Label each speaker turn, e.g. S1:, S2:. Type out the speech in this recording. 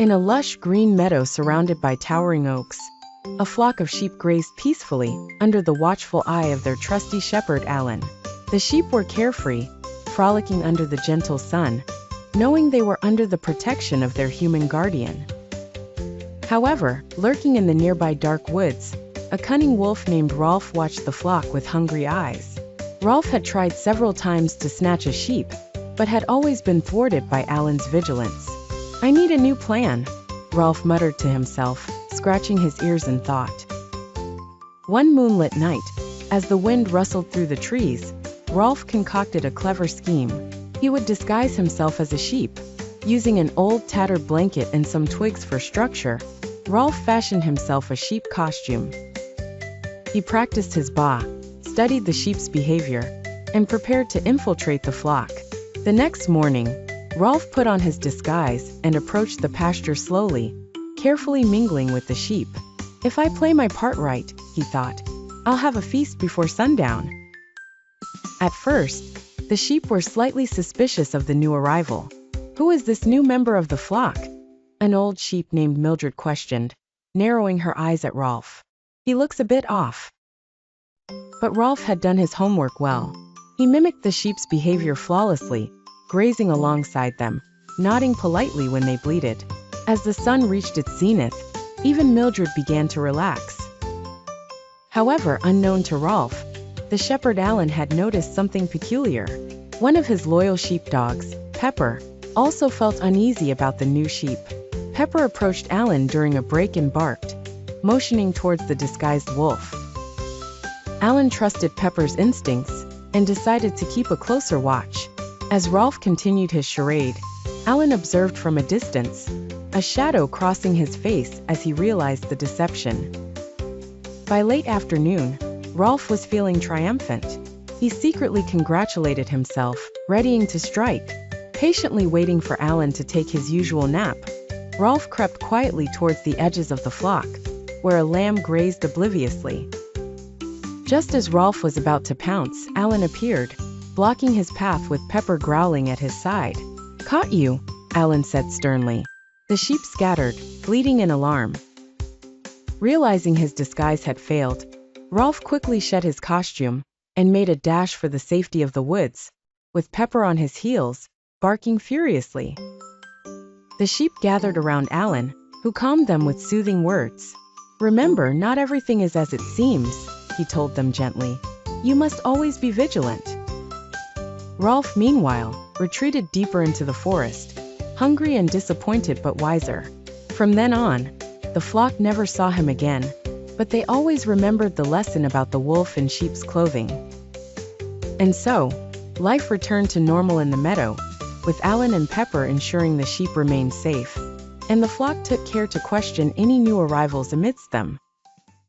S1: In a lush green meadow surrounded by towering oaks, a flock of sheep grazed peacefully under the watchful eye of their trusty shepherd Alan. The sheep were carefree, frolicking under the gentle sun, knowing they were under the protection of their human guardian. However, lurking in the nearby dark woods, a cunning wolf named Rolf watched the flock with hungry eyes. Rolf had tried several times to snatch a sheep, but had always been thwarted by Alan's vigilance. "I need a new plan," Rolf muttered to himself, scratching his ears in thought. One moonlit night, as the wind rustled through the trees, Rolf concocted a clever scheme. He would disguise himself as a sheep. Using an old tattered blanket and some twigs for structure, Rolf fashioned himself a sheep costume. He practiced his ba, studied the sheep's behavior, and prepared to infiltrate the flock. The next morning, Rolf put on his disguise and approached the pasture slowly, carefully mingling with the sheep. "If I play my part right," he thought, "I'll have a feast before sundown." At first, the sheep were slightly suspicious of the new arrival. "Who is this new member of the flock?" an old sheep named Mildred questioned, narrowing her eyes at Rolf. "He looks a bit off." But Rolf had done his homework well. He mimicked the sheep's behavior flawlessly, grazing alongside them, nodding politely when they bleated. As the sun reached its zenith, even Mildred began to relax. However, unknown to Rolf, the shepherd Alan had noticed something peculiar. One of his loyal sheepdogs, Pepper, also felt uneasy about the new sheep. Pepper approached Alan during a break and barked, motioning towards the disguised wolf. Alan trusted Pepper's instincts and decided to keep a closer watch. As Rolf continued his charade, Alan observed from a distance, a shadow crossing his face as he realized the deception. By late afternoon, Rolf was feeling triumphant. He secretly congratulated himself, readying to strike. Patiently waiting for Alan to take his usual nap, Rolf crept quietly towards the edges of the flock, where a lamb grazed obliviously. Just as Rolf was about to pounce, Alan appeared, blocking his path with Pepper growling at his side. "Caught you," Alan said sternly. The sheep scattered, bleating in alarm. Realizing his disguise had failed, Rolf quickly shed his costume and made a dash for the safety of the woods, with Pepper on his heels, barking furiously. The sheep gathered around Alan, who calmed them with soothing words. "Remember, not everything is as it seems," he told them gently. "You must always be vigilant." Rolf, meanwhile, retreated deeper into the forest, hungry and disappointed but wiser. From then on, the flock never saw him again, but they always remembered the lesson about the wolf in sheep's clothing. And so, life returned to normal in the meadow, with Alan and Pepper ensuring the sheep remained safe, and the flock took care to question any new arrivals amidst them.